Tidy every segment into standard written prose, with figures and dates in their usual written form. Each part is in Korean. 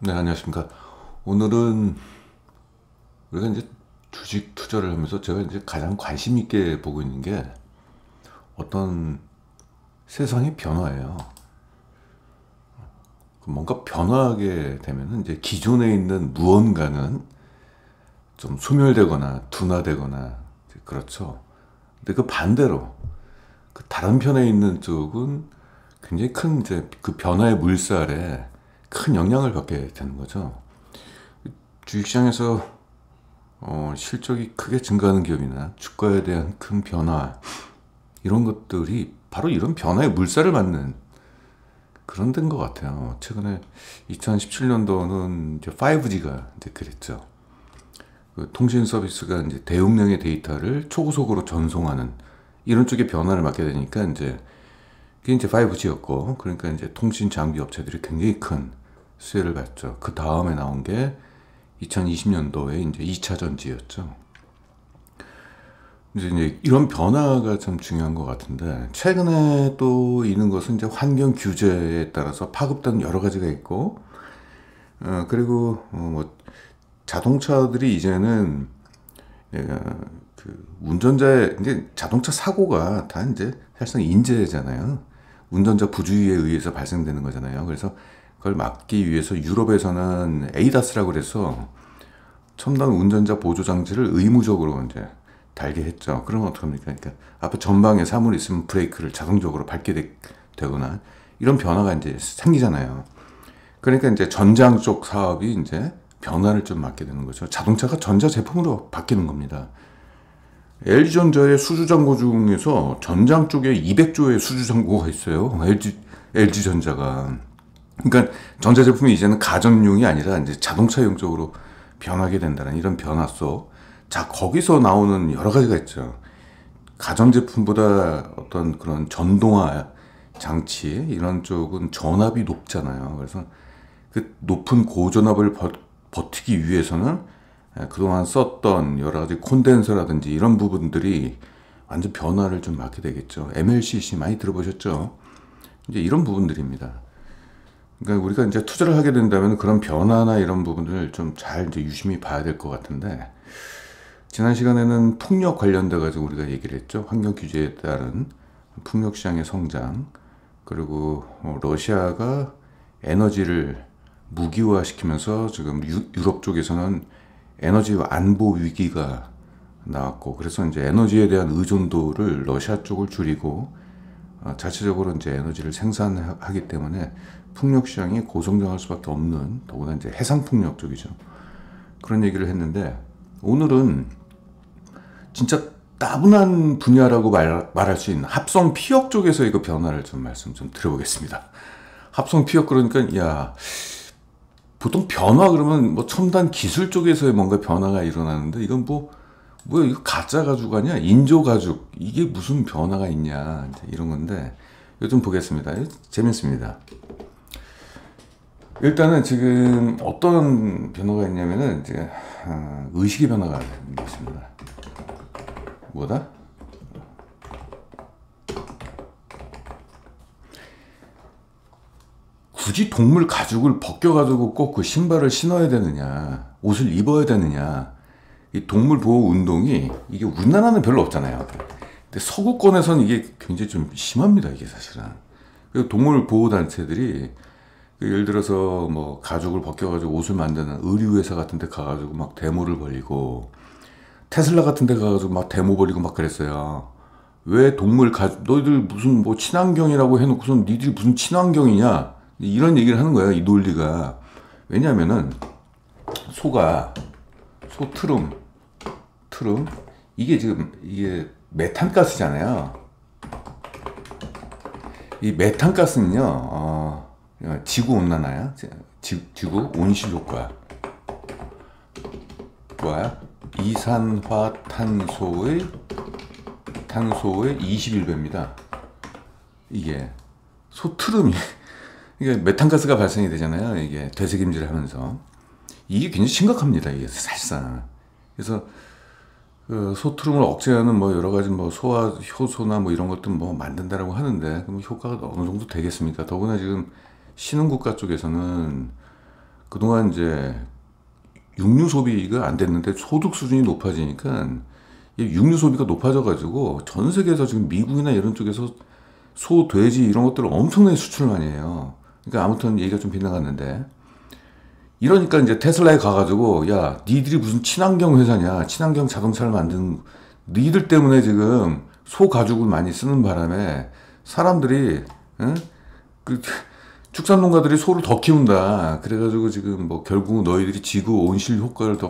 네, 안녕하십니까. 오늘은 우리가 이제 주식 투자를 하면서 제가 이제 가장 관심 있게 보고 있는 게 어떤 세상의 변화예요. 뭔가 변화하게 되면은 이제 기존에 있는 무언가는 좀 소멸되거나 둔화되거나 그렇죠. 근데 그 반대로 그 다른 편에 있는 쪽은 굉장히 큰 이제 그 변화의 물살에 큰 영향을 받게 되는 거죠. 주식시장에서 실적이 크게 증가하는 기업이나 주가에 대한 큰 변화 이런 것들이 바로 이런 변화의 물살을 맞는 그런 데인 것 같아요. 최근에 2017년도는 이제 5G가 이제 그랬죠. 그 통신 서비스가 이제 대용량의 데이터를 초고속으로 전송하는 이런 쪽의 변화를 맞게 되니까 이제 그게 이제 5G였고, 그러니까 이제 통신 장비 업체들이 굉장히 큰 수혜를 받죠. 그 다음에 나온 게 2020년도에 이제 2차 전지였죠. 이제 이런 변화가 참 중요한 것 같은데, 최근에 또 있는 것은 이제 환경 규제에 따라서 파급되는 여러 가지가 있고, 그리고 뭐 자동차들이 이제는 그 운전자의 이제 자동차 사고가 다 이제 사실상 인재잖아요. 운전자 부주의에 의해서 발생되는 거잖아요. 그래서 그걸 막기 위해서 유럽에서는 에이다스라고 그래서 첨단 운전자 보조 장치를 의무적으로 이제 달게 했죠. 그러면 어떡합니까? 그러니까 앞에 전방에 사물이 있으면 브레이크를 자동적으로 밟게 되거나 이런 변화가 이제 생기잖아요. 그러니까 이제 전장 쪽 사업이 이제 변화를 좀 맞게 되는 거죠. 자동차가 전자 제품으로 바뀌는 겁니다. LG전자의 수주잔고 중에서 전장 쪽에 200조의 수주잔고가 있어요. LG전자가. 그러니까 전자제품이 이제는 가전용이 아니라 이제 자동차용 쪽으로 변하게 된다는 이런 변화 속. 자, 거기서 나오는 여러 가지가 있죠. 가전제품보다 어떤 그런 전동화 장치, 이런 쪽은 전압이 높잖아요. 그래서 그 높은 고전압을 버티기 위해서는 그동안 썼던 여러 가지 콘덴서라든지 이런 부분들이 완전 변화를 좀 맞게 되겠죠. MLCC 많이 들어보셨죠? 이제 이런 부분들입니다. 그러니까 우리가 이제 투자를 하게 된다면 그런 변화나 이런 부분들을 좀 잘 이제 유심히 봐야 될 것 같은데, 지난 시간에는 풍력 관련돼 가지고 우리가 얘기를 했죠. 환경 규제에 따른 풍력 시장의 성장, 그리고 러시아가 에너지를 무기화시키면서 지금 유럽 쪽에서는 에너지 안보 위기가 나왔고, 그래서 이제 에너지에 대한 의존도를 러시아 쪽을 줄이고 자체적으로 이제 에너지를 생산하기 때문에 풍력 시장이 고성장할 수밖에 없는, 더구나 이제 해상 풍력 쪽이죠. 그런 얘기를 했는데, 오늘은 진짜 따분한 분야라고 말할 수 있는 합성 피혁 쪽에서 이거 변화를 좀 말씀 좀 드려보겠습니다. 합성 피혁 그러니까 야, 보통 변화 그러면 뭐 첨단 기술 쪽에서의 뭔가 변화가 일어나는데, 이건 뭐야 이거 가짜 가죽 아니야? 인조 가죽, 이게 무슨 변화가 있냐, 이제 이런 건데 이거 좀 보겠습니다. 재밌습니다. 일단은 지금 어떤 변화가 있냐면은 이제 의식의 변화가 있습니다. 뭐다? 굳이 동물 가죽을 벗겨가지고 꼭 그 신발을 신어야 되느냐, 옷을 입어야 되느냐, 이 동물 보호 운동이 이게 우리나라는 별로 없잖아요. 근데 서구권에서는 이게 굉장히 좀 심합니다, 이게 사실은. 그리고 동물 보호 단체들이 예를 들어서 뭐 가죽을 벗겨가지고 옷을 만드는 의류회사 같은 데 가가지고 막 데모를 벌이고, 테슬라 같은 데 가가지고 막 데모 벌이고 막 그랬어요. 왜 동물 가죽, 너희들 무슨 뭐 친환경이라고 해놓고선 니들이 무슨 친환경이냐, 이런 얘기를 하는 거예요, 이 논리가. 왜냐면은 소가, 소 트름, 이게 지금 이게 메탄가스잖아요. 이 메탄가스는요, 지구 온난화야. 지구 온실 효과. 뭐야? 이산화탄소의 21배입니다. 이게 소트름이 이게 메탄가스가 발생이 되잖아요. 이게 되새김질을 하면서 이게 굉장히 심각합니다. 이게 사실상. 그래서 그 소트름을 억제하는 뭐 여러 가지 뭐 소화 효소나 뭐 이런 것들 뭐 만든다라고 하는데, 그럼 효과가 어느 정도 되겠습니까? 더구나 지금 신흥국가 쪽에서는 그동안 이제 육류 소비가 안 됐는데 소득 수준이 높아지니까 이 육류 소비가 높아져가지고 전 세계에서 지금 미국이나 이런 쪽에서 소, 돼지 이런 것들을 엄청나게 수출을 많이 해요. 그러니까 아무튼 얘기가 좀 빗나갔는데 이러니까 이제 테슬라에 가가지고 야 니들이 무슨 친환경 회사냐, 친환경 자동차를 만드는 니들 때문에 지금 소 가죽을 많이 쓰는 바람에 사람들이 응? 그 축산 농가들이 소를 더 키운다. 그래가지고 지금 뭐 결국 너희들이 지구 온실 효과를 더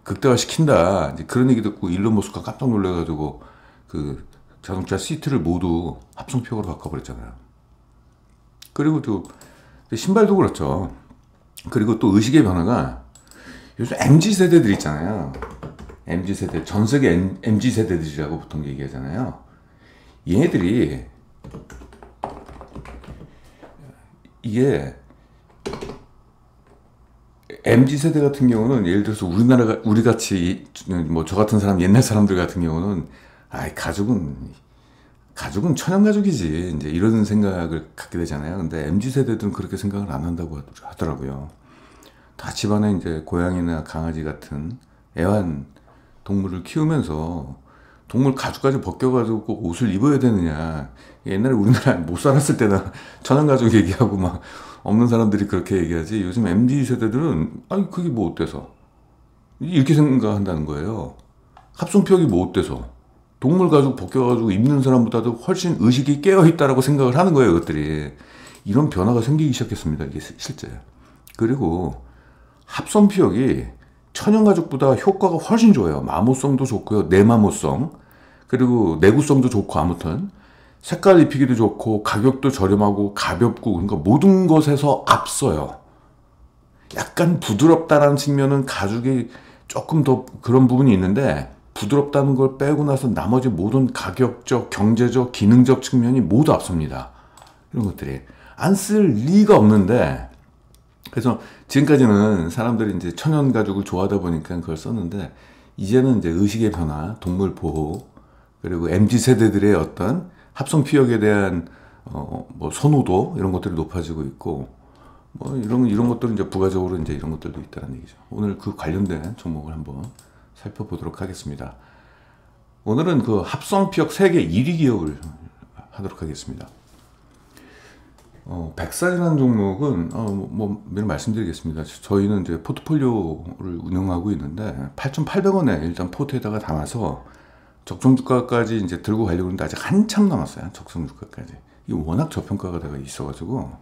극대화시킨다. 이제 그런 얘기 듣고 일론 머스크가 깜짝 놀래가지고 그 자동차 시트를 모두 합성표로 바꿔버렸잖아요. 그리고 또 신발도 그렇죠. 그리고 또 의식의 변화가 요즘 MZ 세대들 있잖아요. MZ 세대, 전 세계 MZ 세대들이라고 보통 얘기하잖아요. 얘네들이 이게 MZ 세대 같은 경우는 예를 들어서 우리나라가 우리 같이 뭐 저 같은 사람 옛날 사람들 같은 경우는 아 가죽은 천연 가죽이지 이제 이런 생각을 갖게 되잖아요. 근데 MZ 세대들은 그렇게 생각을 안 한다고 하더라고요. 다 집안에 이제 고양이나 강아지 같은 애완 동물을 키우면서 동물 가죽까지 벗겨가지고 꼭 옷을 입어야 되느냐. 옛날에 우리나라 못 살았을 때나 천연 가죽 얘기하고 막 없는 사람들이 그렇게 얘기하지. 요즘 MZ 세대들은 아니 그게 뭐 어때서 이렇게 생각한다는 거예요. 합성표기 뭐 어때서 동물 가죽 벗겨가지고 입는 사람보다도 훨씬 의식이 깨어있다라고 생각을 하는 거예요. 그것들이 이런 변화가 생기기 시작했습니다. 이게 실제. 그리고 합성피혁이 천연가죽보다 효과가 훨씬 좋아요. 마모성도 좋고요. 내마모성. 그리고 내구성도 좋고 아무튼 색깔 입히기도 좋고 가격도 저렴하고 가볍고 그러니까 모든 것에서 앞서요. 약간 부드럽다라는 측면은 가죽이 조금 더 그런 부분이 있는데 부드럽다는 걸 빼고 나서 나머지 모든 가격적, 경제적, 기능적 측면이 모두 앞섭니다. 이런 것들이 안 쓸 리가 없는데 그래서 지금까지는 사람들이 이제 천연 가죽을 좋아하다 보니까 그걸 썼는데 이제는 이제 의식의 변화, 동물 보호 그리고 MZ 세대들의 어떤 합성 피혁에 대한 뭐 선호도 이런 것들이 높아지고 있고 뭐 이런 것들은 이제 부가적으로 이제 이런 것들도 있다는 얘기죠. 오늘 그 관련된 종목을 한번 살펴보도록 하겠습니다. 오늘은 그 합성 피혁 세계 1위 기업을 하도록 하겠습니다. 백산이라는 종목은 뭐 미리 말씀드리겠습니다. 저희는 이제 포트폴리오를 운영하고 있는데 8,800원에 일단 포트에다가 담아서 적정 주가까지 이제 들고 가려고 하는데 아직 한참 남았어요. 적정 주가까지. 이게 워낙 저평가가 되어 있어가지고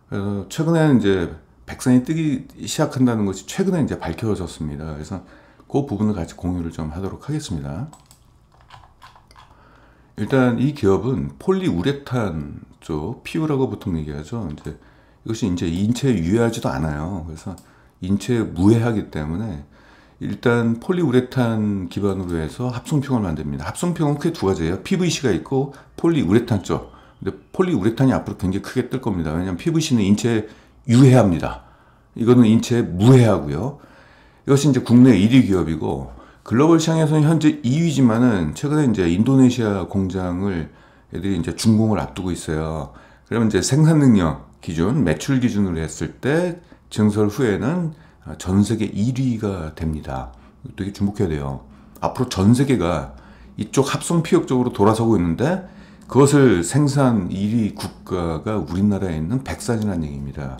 그래서 최근에 이제 백산이 뜨기 시작한다는 것이 최근에 이제 밝혀졌습니다. 그래서 그 부분을 같이 공유를 좀 하도록 하겠습니다. 일단 이 기업은 폴리우레탄 쪽 PU라고 보통 얘기하죠. 이제 이것이 이제 인체에 유해하지도 않아요. 그래서 인체에 무해하기 때문에 일단 폴리우레탄 기반으로 해서 합성평을 만듭니다. 합성평은 크게 두 가지예요. PVC가 있고 폴리우레탄 쪽. 근데 폴리우레탄이 앞으로 굉장히 크게 뜰 겁니다. 왜냐하면 PVC는 인체에 유해합니다. 이거는 인체에 무해하고요. 이것이 이제 국내 1위 기업이고 글로벌 시장에서는 현재 2위지만은 최근에 이제 인도네시아 공장을 애들이 이제 준공을 앞두고 있어요. 그러면 이제 생산 능력 기준, 매출 기준으로 했을 때 증설 후에는 전 세계 1위가 됩니다. 되게 주목해야 돼요. 앞으로 전 세계가 이쪽 합성 피혁 쪽으로 돌아서고 있는데 그것을 생산 1위 국가가 우리나라에 있는 백산이라는 얘기입니다.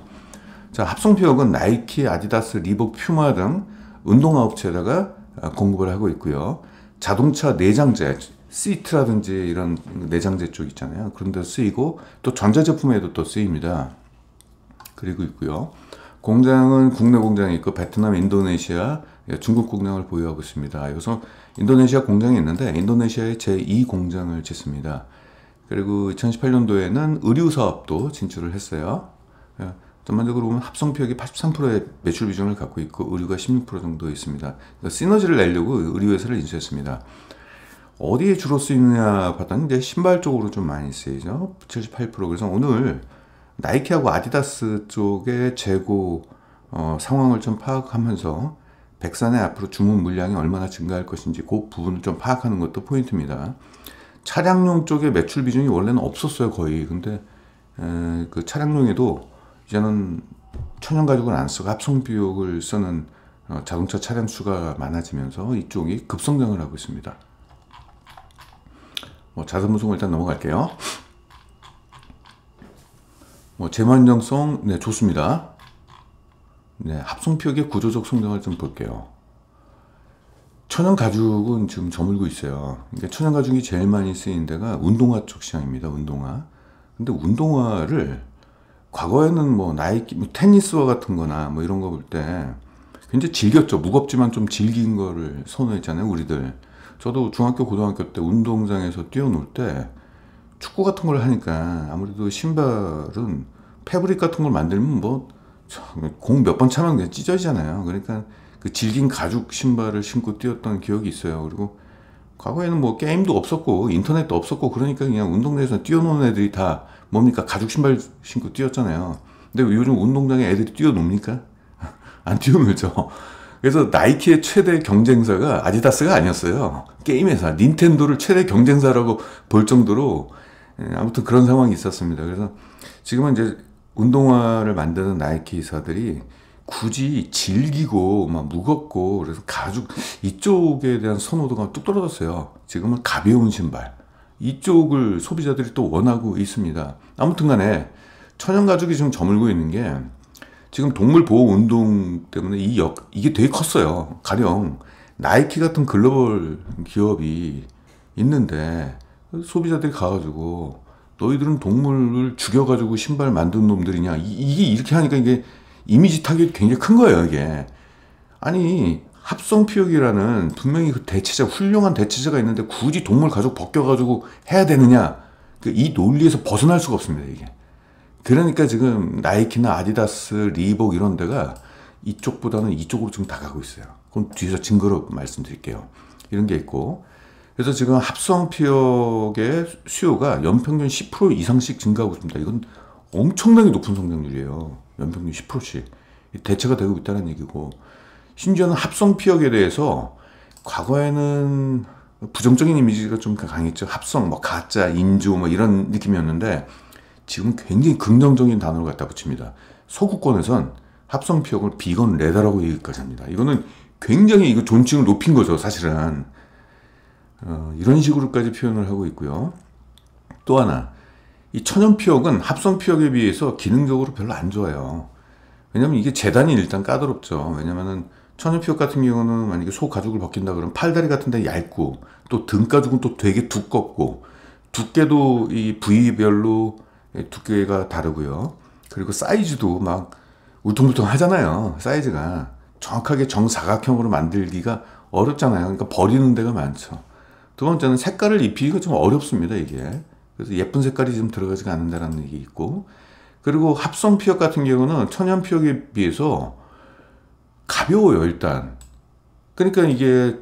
자, 합성 피혁은 나이키, 아디다스, 리복, 퓨마 등 운동화 업체에다가 공급을 하고 있고요. 자동차 내장재, 시트라든지 이런 내장재 쪽 있잖아요. 그런 데 쓰이고 또 전자제품에도 또 쓰입니다. 그리고 있고요. 공장은 국내 공장이 있고 베트남, 인도네시아, 중국 공장을 보유하고 있습니다. 그래서 인도네시아 공장이 있는데 인도네시아의 제2 공장을 짓습니다. 그리고 2018년도에는 의류 사업도 진출을 했어요. 전반적으로 보면 합성피혁이 83%의 매출 비중을 갖고 있고 의류가 16% 정도 있습니다. 그러니까 시너지를 내려고 의류회사를 인수했습니다. 어디에 주로 쓰이느냐 봤더니 이제 신발 쪽으로 좀 많이 쓰이죠. 78%. 그래서 오늘 나이키하고 아디다스 쪽의 재고 상황을 좀 파악하면서 백산의 앞으로 주문 물량이 얼마나 증가할 것인지 그 부분을 좀 파악하는 것도 포인트입니다. 차량용 쪽의 매출 비중이 원래는 없었어요, 거의. 근데 그 차량용에도 이제는 천연 가죽을 안 쓰고 합성비옥을 쓰는 자동차 차량 수가 많아지면서 이쪽이 급성장을 하고 있습니다. 자산분석을 일단 넘어갈게요. 재무 안정성 네, 좋습니다. 네, 합성피혁의 구조적 성장을 좀 볼게요. 천연 가죽은 지금 저물고 있어요. 그러니까 천연 가죽이 제일 많이 쓰이는 데가 운동화 쪽 시장입니다. 운동화. 근데 운동화를 과거에는 나이키, 테니스화 같은 거나 이런 거 볼 때 굉장히 즐겼죠. 무겁지만 좀 질긴 거를 선호했잖아요, 우리들. 저도 중학교, 고등학교 때 운동장에서 뛰어놀 때 축구 같은 걸 하니까 아무래도 신발은 패브릭 같은 걸 만들면 공 몇 번 차면 그냥 찢어지잖아요. 그러니까 그 질긴 가죽 신발을 신고 뛰었던 기억이 있어요. 그리고 과거에는 게임도 없었고 인터넷도 없었고 그러니까 그냥 운동장에서 뛰어노는 애들이 다 뭡니까? 가죽 신발 신고 뛰었잖아요. 근데 요즘 운동장에 애들이 뛰어놉니까? 안 뛰어놀죠. 그래서 나이키의 최대 경쟁사가 아디다스가 아니었어요. 게임 회사, 닌텐도를 최대 경쟁사라고 볼 정도로 아무튼 그런 상황이 있었습니다. 그래서 지금은 이제 운동화를 만드는 나이키 회사들이 굳이 질기고 무겁고 그래서 가죽 이쪽에 대한 선호도가 뚝 떨어졌어요. 지금은 가벼운 신발 이쪽을 소비자들이 또 원하고 있습니다. 아무튼 간에 천연 가죽이 지금 저물고 있는 게 지금 동물 보호 운동 때문에 이게 되게 컸어요. 가령 나이키 같은 글로벌 기업이 있는데 소비자들이 가가지고 너희들은 동물을 죽여가지고 신발 만든 놈들이냐. 이게 이렇게 하니까 이게 이미지 타격이 굉장히 큰 거예요, 이게. 아니, 합성피혁이라는 분명히 그 대체자, 훌륭한 대체자가 있는데 굳이 동물 가죽 벗겨가지고 해야 되느냐. 이 논리에서 벗어날 수가 없습니다, 이게. 그러니까 지금 나이키나 아디다스, 리복 이런 데가 이쪽보다는 이쪽으로 좀 다가가고 있어요. 그럼 뒤에서 증거로 말씀드릴게요. 이런 게 있고. 그래서 지금 합성피혁의 수요가 연평균 10% 이상씩 증가하고 있습니다. 이건 엄청나게 높은 성장률이에요. 연평균 10%씩. 대체가 되고 있다는 얘기고. 심지어는 합성피혁에 대해서 과거에는 부정적인 이미지가 좀 강했죠. 합성, 가짜, 인조 이런 느낌이었는데 지금 굉장히 긍정적인 단어를 갖다 붙입니다. 소구권에선 합성피혁을 비건 레더라고 얘기까지 합니다. 이거는 굉장히 이거 존칭을 높인 거죠, 사실은. 이런 식으로까지 표현을 하고 있고요. 또 하나, 이 천연피혁은 합성피혁에 비해서 기능적으로 별로 안 좋아요. 왜냐면 이게 재단이 일단 까다롭죠. 왜냐면은 천연피혁 같은 경우는 만약에 소 가죽을 벗긴다 그러면 팔다리 같은 데 얇고 또 등 가죽은 또 되게 두껍고 두께도 이 부위별로 두께가 다르고요. 그리고 사이즈도 울퉁불퉁 하잖아요. 사이즈가 정확하게 정사각형으로 만들기가 어렵잖아요. 그러니까 버리는 데가 많죠. 두 번째는 색깔을 입히기가 좀 어렵습니다, 이게. 그래서 예쁜 색깔이 좀 들어가지가 않는다라는 얘기 있고. 그리고 합성피혁 같은 경우는 천연피혁에 비해서 가벼워요, 일단. 그러니까 이게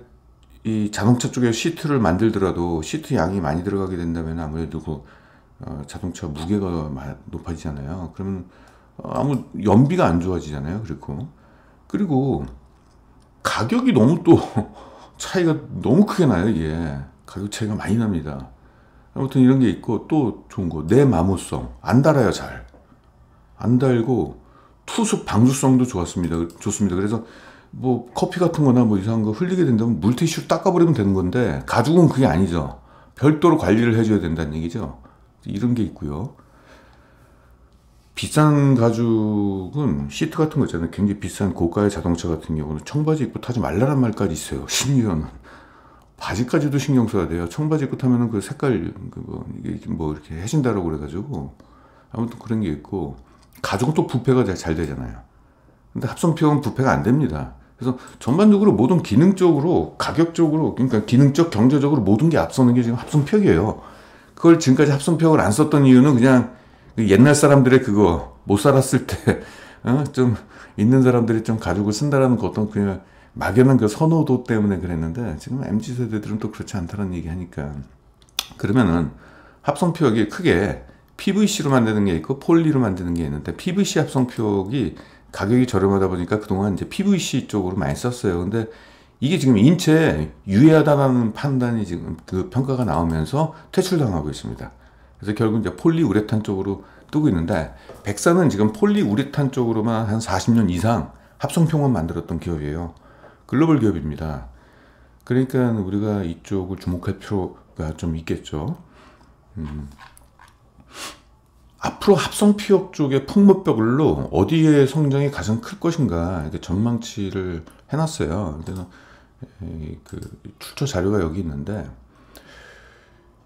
이 자동차 쪽에 시트를 만들더라도 시트 양이 많이 들어가게 된다면 아무래도 자동차 무게가 높아지잖아요. 그러면 아무 연비가 안 좋아지잖아요. 그리고 가격이 너무 또 차이가 너무 크게 나요. 이게 가격 차이가 많이 납니다. 아무튼 이런 게 있고 또 좋은 거 내마모성 안 달아요. 잘 안 달고 투수 방수성도 좋습니다. 그래서 커피 같은 거나 이상한 거 흘리게 된다면 물티슈로 닦아버리면 되는 건데 가죽은 그게 아니죠. 별도로 관리를 해줘야 된다는 얘기죠. 이런 게 있고요. 비싼 가죽은 시트 같은 거 있잖아요. 굉장히 비싼 고가의 자동차 같은 경우는 청바지 입고 타지 말라는 말까지 있어요. 심지어는 바지까지도 신경 써야 돼요. 청바지 입고 타면은 그 색깔 이게 이렇게 해진다라고 그래가지고 아무튼 그런 게 있고 가죽은 또 부패가 잘 되잖아요. 근데 합성피혁은 부패가 안 됩니다. 그래서 전반적으로 모든 기능적으로 가격적으로 그러니까 기능적 경제적으로 모든 게 앞서는 게 지금 합성피혁이에요. 그걸 지금까지 합성피혁을 안 썼던 이유는 그냥 옛날 사람들의 그거 못 살았을 때 좀 있는 사람들이 좀 가죽을 쓴다라는 그 어떤 그냥 막연한 그 선호도 때문에 그랬는데 지금 MZ 세대들은 또 그렇지 않다는 얘기 하니까 그러면은 합성피혁이 크게 PVC로 만드는 게 있고 폴리로 만드는 게 있는데 PVC 합성피혁이 가격이 저렴하다 보니까 그동안 이제 PVC 쪽으로 많이 썼어요. 근데 이게 지금 인체에 유해하다는 판단이 지금 그 평가가 나오면서 퇴출당하고 있습니다. 그래서 결국 이제 폴리우레탄 쪽으로 뜨고 있는데, 백사는 지금 폴리우레탄 쪽으로만 한 40년 이상 합성표만 만들었던 기업이에요. 글로벌 기업입니다. 그러니까 우리가 이쪽을 주목할 필요가 좀 있겠죠. 앞으로 합성피혁 쪽의 품목별로 어디에 성장이 가장 클 것인가 이렇게 전망치를 해놨어요. 그래서 그 출처 자료가 여기 있는데,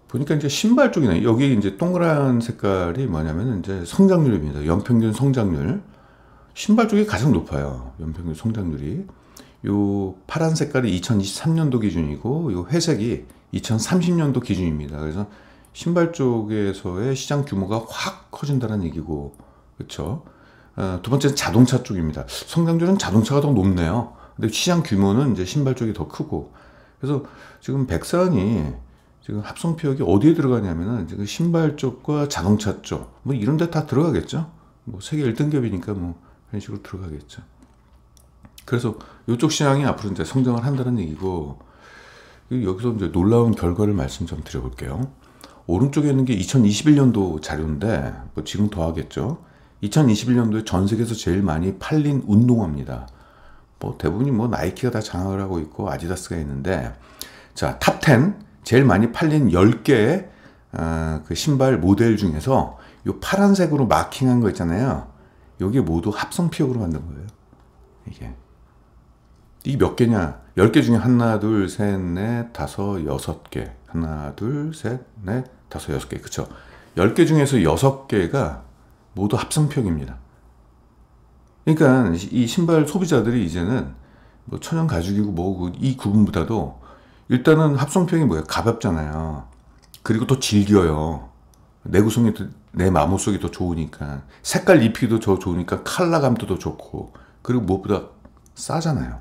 보니까 이제 신발 쪽이네. 여기 이제 동그란 색깔이 뭐냐면 이제 성장률입니다. 연평균 성장률. 신발 쪽이 가장 높아요. 연평균 성장률이. 요 파란 색깔이 2023년도 기준이고, 요 회색이 2030년도 기준입니다. 그래서 신발 쪽에서의 시장 규모가 확 커진다는 얘기고, 그렇죠? 두 번째는 자동차 쪽입니다. 성장률은 자동차가 더 높네요. 근데 시장 규모는 이제 신발 쪽이 더 크고, 그래서 지금 백산이 지금 합성피혁이 어디에 들어가냐면은 지금 신발 쪽과 자동차 쪽, 뭐 이런 데 다 들어가겠죠? 뭐 세계 1등급이니까 뭐 그런 식으로 들어가겠죠. 그래서 이쪽 시장이 앞으로 이제 성장을 한다는 얘기고, 여기서 이제 놀라운 결과를 말씀 좀 드려볼게요. 오른쪽에 있는 게 2021년도 자료인데, 뭐 지금 더 하겠죠. 2021년도에 전 세계에서 제일 많이 팔린 운동화입니다. 뭐 대부분이 뭐 나이키가 다 장악을 하고 있고 아디다스가 있는데, 자, 탑10 제일 많이 팔린 10개의 그 신발 모델 중에서 요 파란색으로 마킹한 거 있잖아요. 요게 모두 합성피혁으로 만든 거예요. 이게 몇 개냐? 10개 중에 하나, 둘, 셋, 넷, 다섯, 6개. 하나, 둘, 셋, 넷, 다섯, 6개. 그쵸? 10개 중에서 6개가 모두 합성피혁입니다. 그러니까 이 신발 소비자들이 이제는 뭐 천연 가죽이고 뭐고 이 구분보다도 일단은 합성피혁이 뭐예요? 가볍잖아요. 그리고 또 질겨요. 내구성이 내 마모속이 더 좋으니까, 색깔 입히기도 더 좋으니까 컬러감도 더 좋고, 그리고 무엇보다 싸잖아요.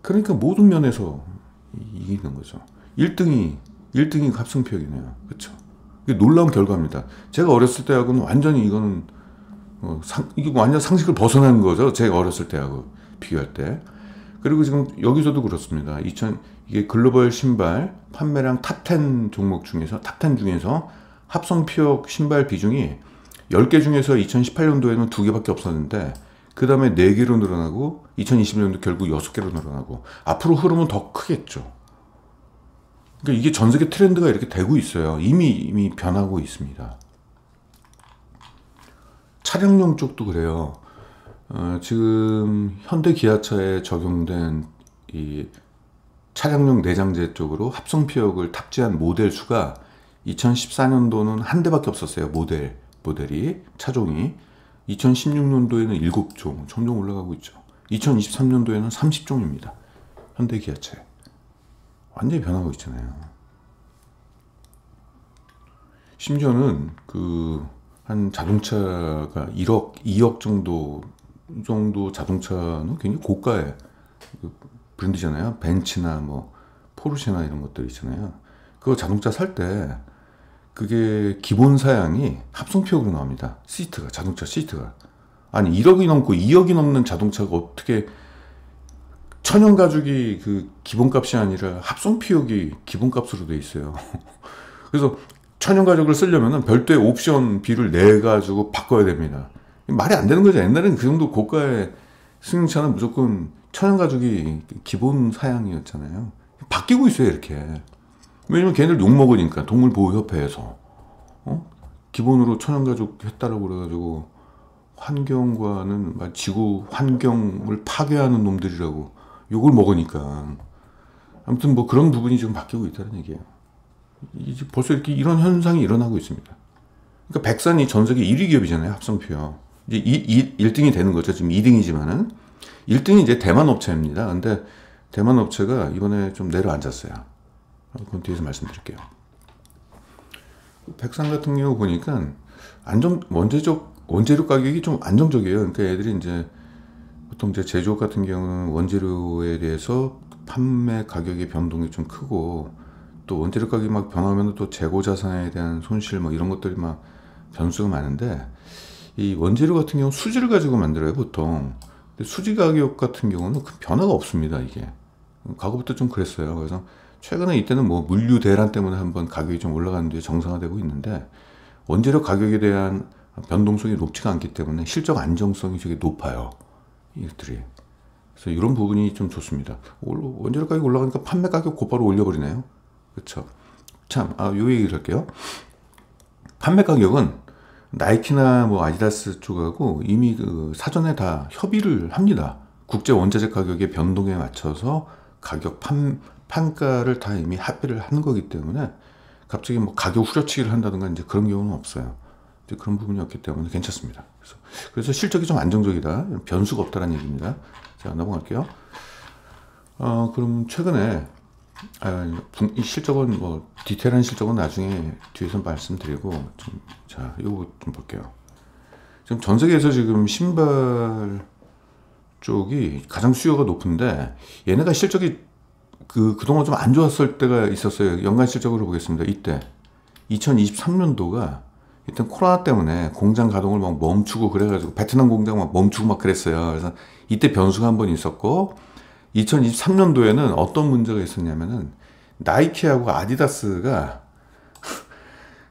그러니까 모든 면에서 이기는 거죠. 1등이 합성피혁이네요. 그렇죠? 이게 놀라운 결과입니다. 제가 어렸을 때하고는 완전히 이거는 이게 완전 상식을 벗어나는 거죠. 제가 어렸을 때하고 비교할 때. 그리고 지금 여기서도 그렇습니다. 이게 글로벌 신발 판매량 탑10 종목 중에서, 탑10 중에서 합성피혁 신발 비중이 10개 중에서 2018년도에는 2개밖에 없었는데, 그 다음에 4개로 늘어나고, 2020년도 결국 6개로 늘어나고, 앞으로 흐름은 더 크겠죠. 그러니까 이게 전 세계 트렌드가 이렇게 되고 있어요. 이미 변하고 있습니다. 차량용 쪽도 그래요. 지금 현대 기아차에 적용된 이 차량용 내장재 쪽으로 합성피혁을 탑재한 모델 수가 2014년도는 한 대밖에 없었어요. 모델이, 차종이. 2016년도에는 7종, 점점 올라가고 있죠. 2023년도에는 30종입니다. 현대 기아차에. 완전히 변하고 있잖아요. 심지어는 한 자동차가 1억, 2억 정도 자동차는 굉장히 고가의 브랜드잖아요. 벤츠나 뭐 포르쉐나 이런 것들 있잖아요. 그거 자동차 살 때 그게 기본 사양이 합성피혁으로 나옵니다. 자동차 시트가. 아니 1억이 넘고 2억이 넘는 자동차가 어떻게 천연 가죽이 그 기본값이 아니라 합성피혁이 기본값으로 돼 있어요. 그래서 천연 가죽을 쓰려면은 별도의 옵션비를 내 가지고 바꿔야 됩니다. 말이 안 되는 거죠. 옛날에는 그 정도 고가의 승용차는 무조건 천연 가죽이 기본 사양이었잖아요. 바뀌고 있어요, 이렇게. 왜냐면 걔네들 욕먹으니까, 동물보호협회에서. 기본으로 천연 가죽 했다라고 그래가지고, 환경과는, 지구 환경을 파괴하는 놈들이라고 욕을 먹으니까. 아무튼 뭐 그런 부분이 지금 바뀌고 있다는 얘기예요. 이제 벌써 이렇게 이런 현상이 일어나고 있습니다. 그러니까 백산이 전 세계 1위 기업이잖아요, 합성피혁. 이제 1등이 되는 거죠. 지금 2등이지만은. 1등이 이제 대만 업체입니다. 근데 대만 업체가 이번에 좀 내려앉았어요. 그건 뒤에서 말씀드릴게요. 백산 같은 경우 보니까 원재료 가격이 좀 안정적이에요. 그러니까 애들이 이제 보통 이제 제조업 같은 경우는 원재료에 대해서 판매 가격의 변동이 좀 크고, 또 원재료 가격이 막 변하면 또 재고 자산에 대한 손실 뭐 이런 것들이 막 변수가 많은데, 이 원재료 같은 경우는 수지를 가지고 만들어요, 보통. 근데 수지 가격 같은 경우는 그 변화가 없습니다, 이게. 과거부터 좀 그랬어요. 그래서 최근에 이때는 뭐 물류 대란 때문에 한번 가격이 좀 올라가는 뒤에 정상화되고 있는데, 원재료 가격에 대한 변동성이 높지가 않기 때문에 실적 안정성이 되게 높아요. 이것들이. 그래서 이런 부분이 좀 좋습니다. 원재료 가격이 올라가니까 판매 가격 곧바로 올려버리네요. 그렇죠. 참, 요 얘기를 할게요. 판매 가격은 나이키나 뭐 아디다스 쪽하고 이미 그 사전에 다 협의를 합니다. 국제 원자재 가격의 변동에 맞춰서 가격 판가를 다 이미 합의를 하는 거기 때문에 갑자기 뭐 가격 후려치기를 한다든가 이제 그런 경우는 없어요. 이제 그런 부분이 없기 때문에 괜찮습니다. 그래서 실적이 좀 안정적이다. 변수가 없다는 얘기입니다. 자, 넘어갈게요. 그럼 최근에 이 실적은 뭐 디테일한 실적은 나중에 뒤에서 말씀드리고 자, 요거 좀 볼게요. 지금 전 세계에서 지금 신발 쪽이 가장 수요가 높은데 얘네가 실적이 그동안 좀 안 좋았을 때가 있었어요. 연간 실적으로 보겠습니다. 이때 2023년도가 일단 코로나 때문에 공장 가동을 막 멈추고 그래가지고 베트남 공장 막 멈추고 막 그랬어요. 그래서 이때 변수가 한 번 있었고 2023년도에는 어떤 문제가 있었냐면은 나이키하고 아디다스가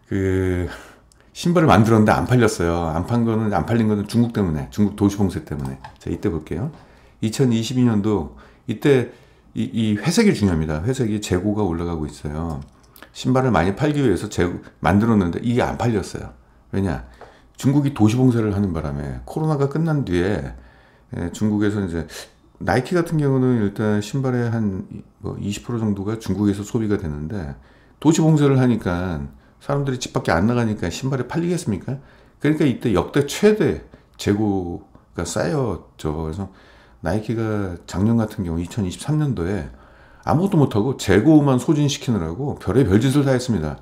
그 신발을 만들었는데 안 팔렸어요. 안 팔린 거는 중국 때문에, 중국 도시 봉쇄 때문에. 자, 이때 볼게요. 2022년도 이때 이 회색이 중요합니다. 회색이 재고가 올라가고 있어요. 신발을 많이 팔기 위해서 만들었는데 이게 안 팔렸어요. 왜냐? 중국이 도시 봉쇄를 하는 바람에 코로나가 끝난 뒤에 중국에서 이제 나이키 같은 경우는 일단 신발의 한 20% 정도가 중국에서 소비가 되는데 도시 봉쇄를 하니까 사람들이 집 밖에 안 나가니까 신발이 팔리겠습니까? 그러니까 이때 역대 최대 재고가 쌓였죠. 그래서 나이키가 작년 같은 경우 2023년도에 아무것도 못하고 재고만 소진시키느라고 별의 별짓을 다 했습니다.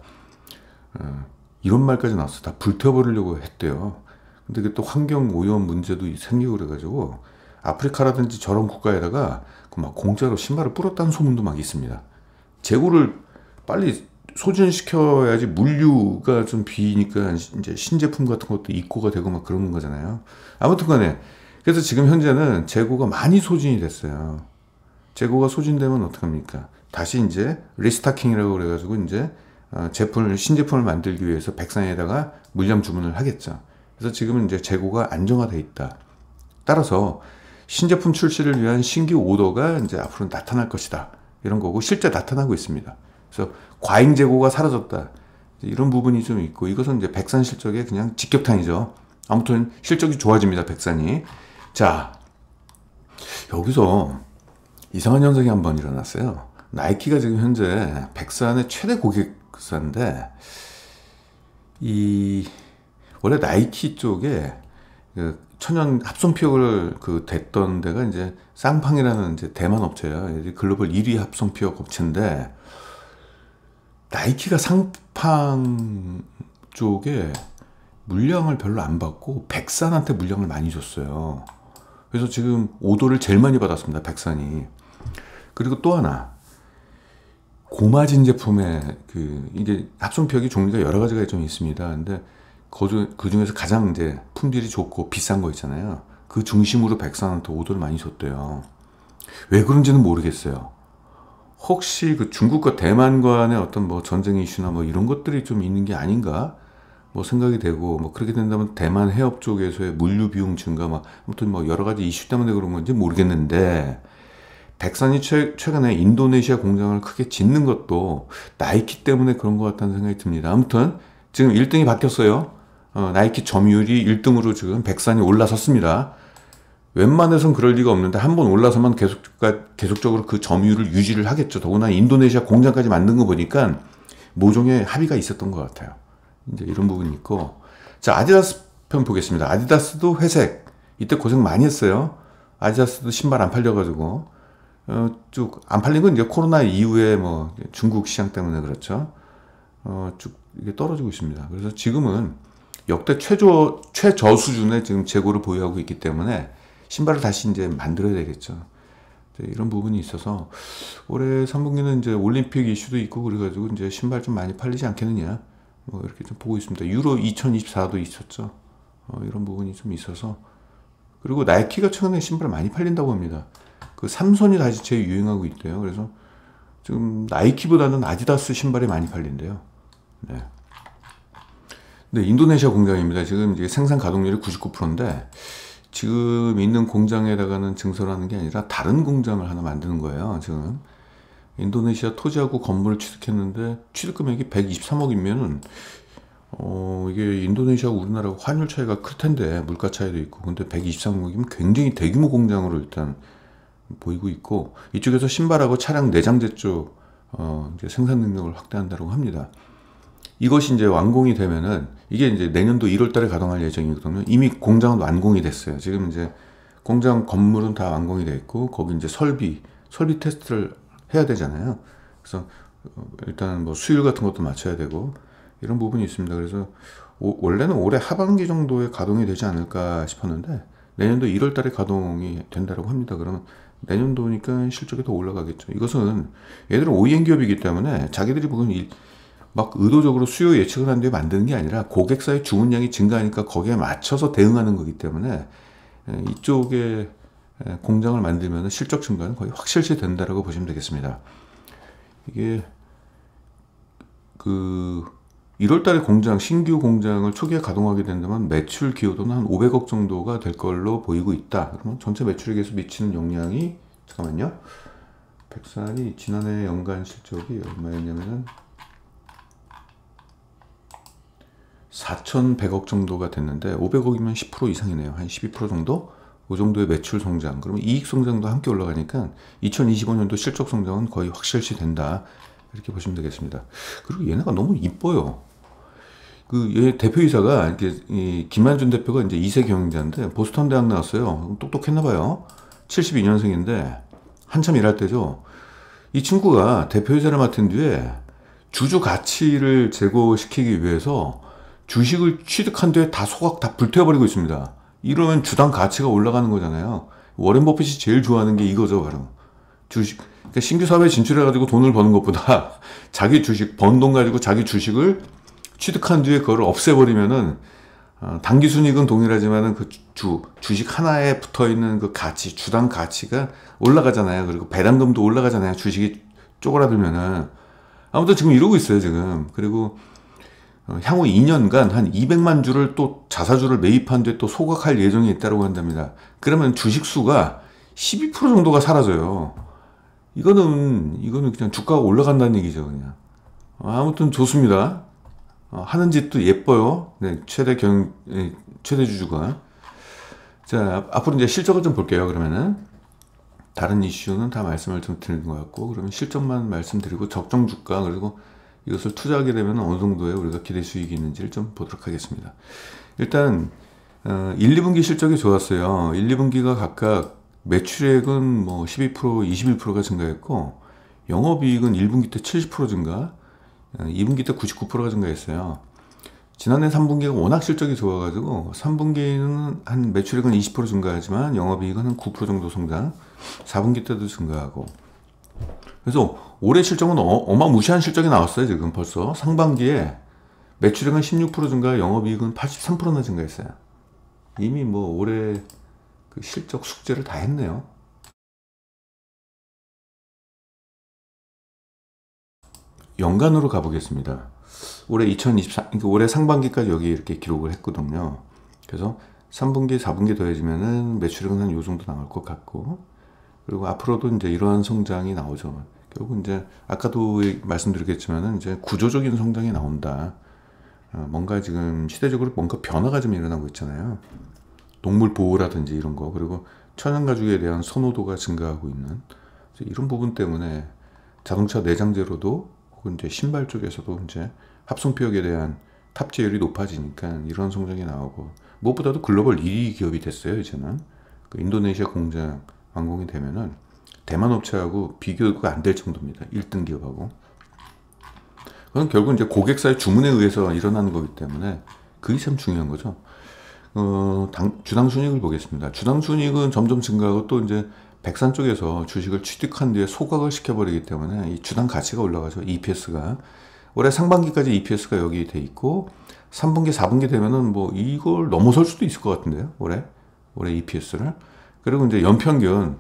이런 말까지 나왔어요. 다 불태워버리려고 했대요. 근데 그게 또 환경오염 문제도 생기고 그래가지고 아프리카라든지 저런 국가에다가 막 공짜로 신발을 뿌렸다는 소문도 막 있습니다. 재고를 빨리 소진시켜야지 물류가 좀 비니까 이제 신제품 같은 것도 입고가 되고 막 그러는 거잖아요. 아무튼 간에 그래서 지금 현재는 재고가 많이 소진이 됐어요. 재고가 소진되면 어떡합니까? 다시 이제 리스타킹이라고 그래가지고 이제 신제품을 만들기 위해서 백산에다가 물량 주문을 하겠죠. 그래서 지금은 이제 재고가 안정화돼 있다. 따라서 신제품 출시를 위한 신규 오더가 이제 앞으로 나타날 것이다. 이런 거고 실제 나타나고 있습니다. 그래서 과잉 재고가 사라졌다. 이런 부분이 좀 있고 이것은 이제 백산 실적의 그냥 직격탄이죠. 아무튼 실적이 좋아집니다. 백산이. 자, 여기서 이상한 현상이 한번 일어났어요. 나이키가 지금 현재 백산의 최대 고객사인데 원래 나이키 쪽에 천연 합성피혁을 됐던 데가 이제 쌍팡이라는 이제 대만 업체예요. 글로벌 1위 합성피혁 업체인데 나이키가 쌍팡 쪽에 물량을 별로 안 받고 백산한테 물량을 많이 줬어요. 그래서 지금 오더를 제일 많이 받았습니다. 백산이. 그리고 또 하나 고마진 제품에 이게 합성피혁이 종류가 여러 가지가 좀 있습니다. 근데 그 중에서 가장 이제 품질이 좋고 비싼 거 있잖아요. 그 중심으로 백산한테 오더를 많이 줬대요. 왜 그런지는 모르겠어요. 혹시 그 중국과 대만 간의 어떤 뭐 전쟁 이슈나 뭐 이런 것들이 좀 있는 게 아닌가 뭐 생각이 되고 뭐 그렇게 된다면 대만 해협 쪽에서의 물류 비용 증가 막 아무튼 뭐 여러 가지 이슈 때문에 그런 건지 모르겠는데 백산이 최근에 인도네시아 공장을 크게 짓는 것도 나이키 때문에 그런 것 같다는 생각이 듭니다. 아무튼 지금 1등이 바뀌었어요. 나이키 점유율이 1등으로 지금 백산이 올라섰습니다. 웬만해선 그럴 리가 없는데 한 번 올라서만 계속적으로 그 점유율을 유지를 하겠죠. 더구나 인도네시아 공장까지 만든 거 보니까 모종의 합의가 있었던 것 같아요. 이제 이런 부분이 있고. 자, 아디다스 편 보겠습니다. 아디다스도 회색. 이때 고생 많이 했어요. 아디다스도 신발 안 팔려가지고. 쭉 안 팔린 건 이제 코로나 이후에 뭐 중국 시장 때문에 그렇죠. 쭉 이게 떨어지고 있습니다. 그래서 지금은 역대 최저 수준의 지금 재고를 보유하고 있기 때문에 신발을 다시 이제 만들어야 되겠죠. 이런 부분이 있어서 올해 3분기는 이제 올림픽 이슈도 있고 그래가지고 이제 신발 좀 많이 팔리지 않겠느냐 뭐 이렇게 좀 보고 있습니다. 유로 2024도 있었죠. 이런 부분이 좀 있어서 그리고 나이키가 최근에 신발 많이 팔린다고 합니다. 그 삼선이 다시 재유행하고 있대요. 그래서 지금 나이키보다는 아디다스 신발이 많이 팔린대요. 네. 네, 인도네시아 공장입니다. 지금 이제 생산 가동률이 99%인데 지금 있는 공장에다가는 증설하는 게 아니라 다른 공장을 하나 만드는 거예요. 지금 인도네시아 토지하고 건물을 취득했는데 취득 금액이 123억이면은 이게 인도네시아하고 우리나라하고 환율 차이가 클 텐데 물가 차이도 있고 근데 123억이면 굉장히 대규모 공장으로 일단 보이고 있고 이쪽에서 신발하고 차량 내장재 쪽 이제 생산 능력을 확대한다고 합니다. 이것이 이제 완공이 되면은 이게 이제 내년도 1월 달에 가동할 예정이거든요. 이미 공장은 완공이 됐어요. 지금 이제 공장 건물은 다 완공이 돼 있고 거기 이제 설비 테스트를 해야 되잖아요. 그래서 일단 뭐 수율 같은 것도 맞춰야 되고 이런 부분이 있습니다. 그래서 원래는 올해 하반기 정도에 가동이 되지 않을까 싶었는데 내년도 1월 달에 가동이 된다고 합니다. 그러면 내년도니까 실적이 더 올라가겠죠. 이것은 얘들은 OEM 기업이기 때문에 자기들이 보기엔 막 의도적으로 수요 예측을 한 뒤에 만드는 게 아니라 고객사의 주문량이 증가하니까 거기에 맞춰서 대응하는 거기 때문에 이쪽에 공장을 만들면 실적 증가는 거의 확실시 된다라고 보시면 되겠습니다. 이게 그 1월 달에 신규 공장을 초기에 가동하게 된다면 매출 기여도는 한 500억 정도가 될 걸로 보이고 있다. 그러면 전체 매출액에서 미치는 영향이 잠깐만요. 백산이 지난해 연간 실적이 얼마였냐면은 4,100억 정도가 됐는데 500억이면 10% 이상이네요. 한 12% 정도? 그 정도의 매출 성장. 그러면 이익 성장도 함께 올라가니까 2025년도 실적 성장은 거의 확실시 된다. 이렇게 보시면 되겠습니다. 그리고 얘네가 너무 이뻐요. 얘 대표이사가 이렇게 김만준 대표가 이제 2세 경영자인데 보스턴 대학 나왔어요. 똑똑했나 봐요. 72년생인데 한참 일할 때죠. 이 친구가 대표이사를 맡은 뒤에 주주 가치를 제고시키기 위해서 주식을 취득한 뒤에 다 소각 다 불태워버리고 있습니다. 이러면 주당 가치가 올라가는 거잖아요. 워렌 버핏이 제일 좋아하는 게 이거죠, 바로. 주식. 그러니까 신규 사회에 진출해가지고 돈을 버는 것보다 자기 주식, 번 돈 가지고 자기 주식을 취득한 뒤에 그걸 없애버리면은, 단기 순이익은 동일하지만은 주식 하나에 붙어 있는 그 가치, 주당 가치가 올라가잖아요. 그리고 배당금도 올라가잖아요. 주식이 쪼그라들면은. 아무튼 지금 이러고 있어요, 지금. 그리고 향후 2년간 한 200만 주를 또 자사주를 매입한 뒤에 또 소각할 예정이 있다고 한답니다. 그러면 주식 수가 12% 정도가 사라져요. 이거는 그냥 주가가 올라간다는 얘기죠, 그냥. 아무튼 좋습니다. 하는 짓도 예뻐요. 네, 최대 주주가. 자, 앞으로 이제 실적을 좀 볼게요, 그러면은. 다른 이슈는 다 말씀을 좀 드리는 것 같고, 그러면 실적만 말씀드리고, 적정 주가, 그리고 이것을 투자하게 되면 어느 정도의 우리가 기대 수익이 있는지를 좀 보도록 하겠습니다. 일단 1, 2분기 실적이 좋았어요. 1, 2분기가 각각 매출액은 뭐 12%, 21%가 증가했고 영업이익은 1분기 때 70% 증가, 2분기 때 99%가 증가했어요. 지난해 3분기가 워낙 실적이 좋아가지고 3분기는 한 매출액은 20% 증가하지만 영업이익은 한 9% 정도 성장, 4분기 때도 증가하고. 그래서 올해 실적은 어마무시한 실적이 나왔어요. 지금 벌써 상반기에 매출액은 16% 증가, 영업이익은 83%나 증가했어요. 이미 뭐 올해 그 실적 숙제를 다 했네요. 연간으로 가보겠습니다. 올해 2024, 그러니까 올해 상반기까지 여기 이렇게 기록을 했거든요. 그래서 3분기, 4분기 더해지면은 매출액은 한 요 정도 나올 것 같고, 그리고 앞으로도 이제 이러한 성장이 나오죠. 결국 이제 아까도 말씀드렸겠지만은 이제 구조적인 성장이 나온다. 뭔가 지금 시대적으로 뭔가 변화가 좀 일어나고 있잖아요. 동물 보호라든지 이런 거, 그리고 천연 가죽에 대한 선호도가 증가하고 있는 이런 부분 때문에 자동차 내장재로도 혹은 이제 신발 쪽에서도 이제 합성피혁에 대한 탑재율이 높아지니까 이런 성장이 나오고, 무엇보다도 글로벌 1위 기업이 됐어요. 이제는 그 인도네시아 공장 완공이 되면은 대만 업체하고 비교가 안 될 정도입니다. 1등 기업하고. 그건 결국 이제 고객사의 주문에 의해서 일어나는 거기 때문에 그게 참 중요한 거죠. 주당 순이익을 보겠습니다. 주당 순이익은 점점 증가하고 또 이제 백산 쪽에서 주식을 취득한 뒤에 소각을 시켜버리기 때문에 이 주당 가치가 올라가죠. EPS가. 올해 상반기까지 EPS가 여기 돼 있고 3분기, 4분기 되면은 뭐 이걸 넘어설 수도 있을 것 같은데요. 올해 EPS를. 그리고 이제 연평균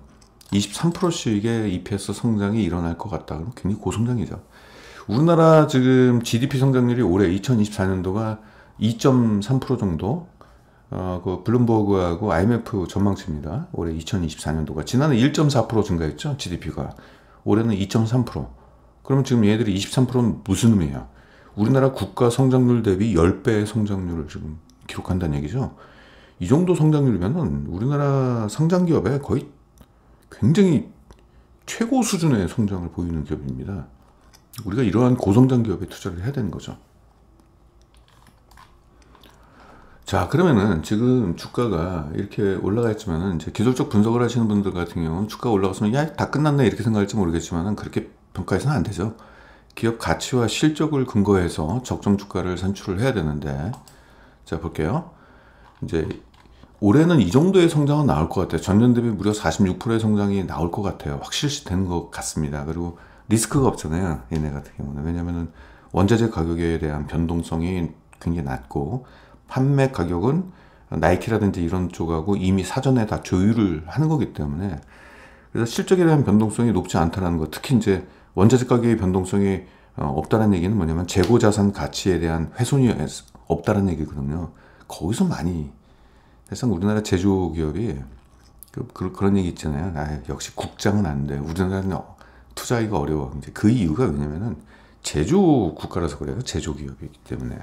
23%씩의 EPS 성장이 일어날 것 같다. 그럼 굉장히 고성장이죠. 우리나라 지금 GDP 성장률이 올해 2024년도가 2.3% 정도. 그 블룸버그하고 IMF 전망치입니다. 올해 2024년도가 지난해 1.4% 증가했죠. GDP가 올해는 2.3%. 그러면 지금 얘들이 23%는 무슨 의미예요? 우리나라 국가 성장률 대비 10배의 성장률을 지금 기록한다는 얘기죠. 이 정도 성장률이면은 우리나라 상장 기업에 거의 굉장히 최고 수준의 성장을 보이는 기업입니다. 우리가 이러한 고성장 기업에 투자를 해야 되는 거죠. 자, 그러면은 지금 주가가 이렇게 올라가 있지만은 이제 기술적 분석을 하시는 분들 같은 경우는 주가가 올라갔으면 야, 다 끝났네 이렇게 생각할지 모르겠지만은 그렇게 평가해서는 안 되죠. 기업 가치와 실적을 근거해서 적정 주가를 산출을 해야 되는데, 자, 볼게요. 이제 올해는 이 정도의 성장은 나올 것 같아요. 전년 대비 무려 46%의 성장이 나올 것 같아요. 확실시 되는 것 같습니다. 그리고 리스크가 없잖아요. 얘네 같은 경우는. 왜냐면은 원자재 가격에 대한 변동성이 굉장히 낮고, 판매 가격은 나이키라든지 이런 쪽하고 이미 사전에 다 조율을 하는 거기 때문에, 그래서 실적에 대한 변동성이 높지 않다는 것, 특히 이제 원자재 가격의 변동성이 없다는 얘기는 뭐냐면 재고 자산 가치에 대한 훼손이 없다는 얘기거든요. 거기서 많이, 사실상 우리나라 제조기업이 그런 얘기 있잖아요. 아, 역시 국장은 안 돼. 우리나라는 투자하기가 어려워. 이제 그 이유가 왜냐면은 제조 국가라서 그래요. 제조기업이기 때문에.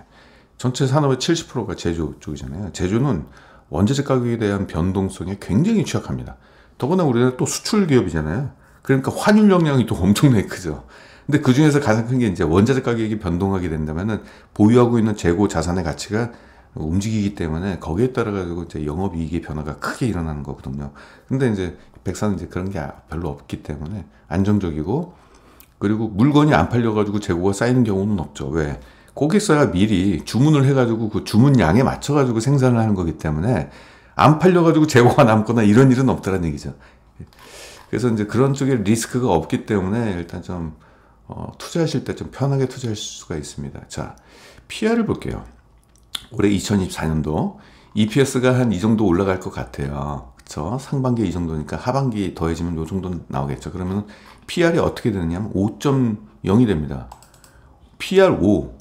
전체 산업의 70%가 제조 쪽이잖아요. 제조는 원자재 가격에 대한 변동성에 굉장히 취약합니다. 더구나 우리나라 또 수출 기업이잖아요. 그러니까 환율 영향이 또 엄청나게 크죠. 근데 그 중에서 가장 큰 게 이제 원자재 가격이 변동하게 된다면은 보유하고 있는 재고 자산의 가치가 움직이기 때문에 거기에 따라 가지고 이제 영업이익의 변화가 크게 일어나는 거거든요. 근데 이제 백사는 이제 그런 게 별로 없기 때문에 안정적이고, 그리고 물건이 안 팔려가지고 재고가 쌓이는 경우는 없죠. 왜? 고객사가 미리 주문을 해가지고 그 주문량에 맞춰가지고 생산을 하는 거기 때문에 안 팔려가지고 재고가 남거나 이런 일은 없다는 얘기죠. 그래서 이제 그런 쪽에 리스크가 없기 때문에 일단 좀 투자하실 때 좀 편하게 투자할 수가 있습니다. 자, PR을 볼게요. 올해 2024년도 EPS가 한 이 정도 올라갈 것 같아요. 그쵸? 상반기에 이 정도니까 하반기 더해지면 이 정도 나오겠죠. 그러면 PR이 어떻게 되느냐? 5.0이 됩니다. PR 5.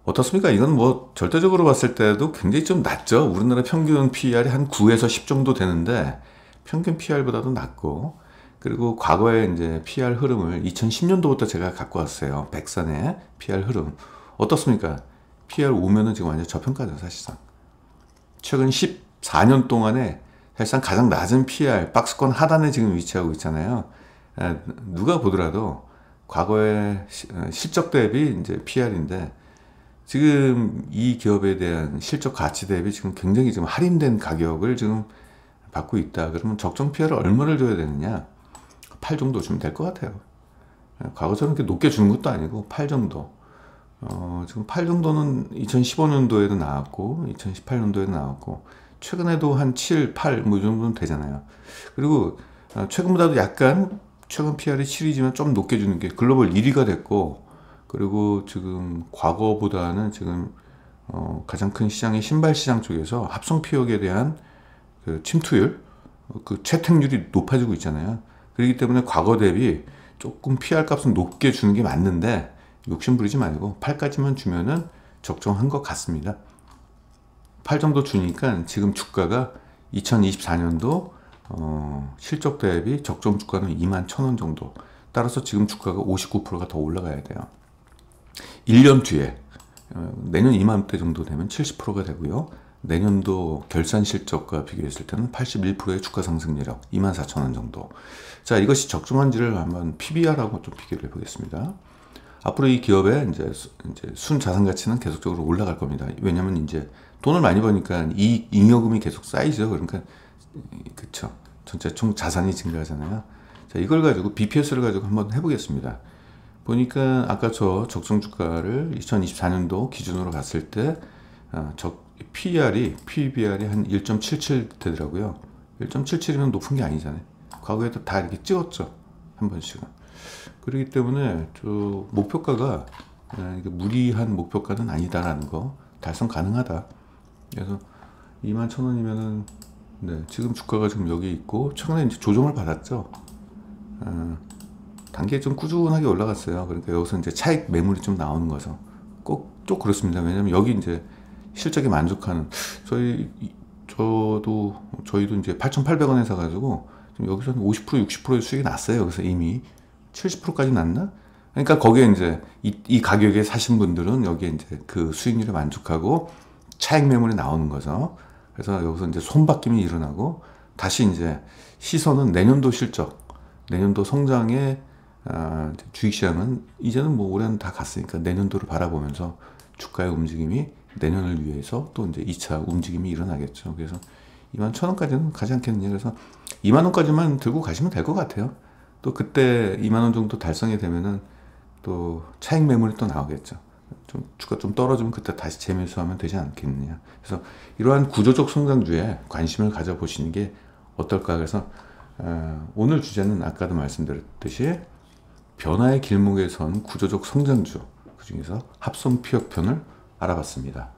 어떻습니까? 이건 뭐 절대적으로 봤을 때도 굉장히 좀 낮죠. 우리나라 평균 PR이 한 9에서 10 정도 되는데 평균 PR보다도 낮고, 그리고 과거에 이제 PR 흐름을 2010년도부터 제가 갖고 왔어요. 백산의 PR 흐름. 어떻습니까? PR 오면은 지금 완전 저평가죠, 사실상. 최근 14년 동안에 사실상 가장 낮은 PR, 박스권 하단에 지금 위치하고 있잖아요. 누가 보더라도 과거의 실적 대비 이제 PR인데, 지금 이 기업에 대한 실적 가치 대비 지금 굉장히 좀 할인된 가격을 지금 받고 있다. 그러면 적정 PR을 얼마를 줘야 되느냐? 8 정도 주면 될 것 같아요. 과거처럼 이렇게 높게 주는 것도 아니고 8 정도. 지금 8 정도는 2015년도에도 나왔고 2018년도에도 나왔고 최근에도 한 7, 8 뭐 이 정도는 되잖아요. 그리고 최근보다도 약간 최근 PR이 7이지만 좀 높게 주는 게 글로벌 1위가 됐고, 그리고 지금 과거보다는 지금 가장 큰 시장의 신발 시장 쪽에서 합성 피혁에 대한 그 침투율, 그 채택률이 높아지고 있잖아요. 그렇기 때문에 과거 대비 조금 PR 값은 높게 주는 게 맞는데 욕심 부리지 말고 8까지만 주면은 적정한 것 같습니다. 8 정도 주니까 지금 주가가 2024년도 실적 대비 적정 주가는 21,000원 정도. 따라서 지금 주가가 59%가 더 올라가야 돼요. 1년 뒤에 내년 이맘때 정도 되면 70%가 되고요. 내년도 결산 실적과 비교했을 때는 81%의 주가 상승률, 24,000원 정도. 자, 이것이 적정한지를 한번 PBR하고 좀 비교를 해보겠습니다. 앞으로 이 기업의 이제 순 자산 가치는 계속적으로 올라갈 겁니다. 왜냐하면 이제 돈을 많이 버니까 이 잉여금이 계속 쌓이죠. 그러니까 그쵸. 전체 총 자산이 증가하잖아요. 자, 이걸 가지고 BPS를 가지고 한번 해보겠습니다. 보니까 아까 저 적정 주가를 2024년도 기준으로 봤을 때 PBR이 한 1.77 되더라고요. 1.77이면 높은 게 아니잖아요. 과거에도 다 이렇게 찍었죠. 한 번씩은. 그렇기 때문에 저 목표가가 무리한 목표가는 아니다라는 거, 달성 가능하다. 그래서 21,000원이면은 네, 지금 주가가 지금 여기 있고 최근에 이제 조정을 받았죠. 단계 좀 꾸준하게 올라갔어요. 그러니까 여기서 이제 차익 매물이 좀 나오는 거죠. 꼭 그렇습니다. 왜냐면 여기 이제 실적에 만족하는 저희도 이제 8,800원에 사가지고 지금 여기서는 50% 60%의 수익이 났어요. 그래서 이미 70%까지 났나? 그러니까 거기에 이제 이 가격에 사신 분들은 여기에 이제 그 수익률에 만족하고 차익 매물이 나오는 거죠. 그래서 여기서 이제 손바뀜이 일어나고 다시 이제 시선은 내년도 실적, 내년도 성장의 주식시장은 이제는 뭐 올해는 다 갔으니까 내년도를 바라보면서 주가의 움직임이 내년을 위해서 또 이제 2차 움직임이 일어나겠죠. 그래서 21,000원까지는 가지 않겠느냐. 그래서 20,000원까지만 들고 가시면 될 것 같아요. 또 그때 20,000원 정도 달성이 되면은 또 차익 매물이 또 나오겠죠. 좀 주가 좀 떨어지면 그때 다시 재매수하면 되지 않겠느냐. 그래서 이러한 구조적 성장주에 관심을 가져보시는 게 어떨까. 그래서 오늘 주제는 아까도 말씀드렸듯이 변화의 길목에 선 구조적 성장주, 그 중에서 합성피혁편을 알아봤습니다.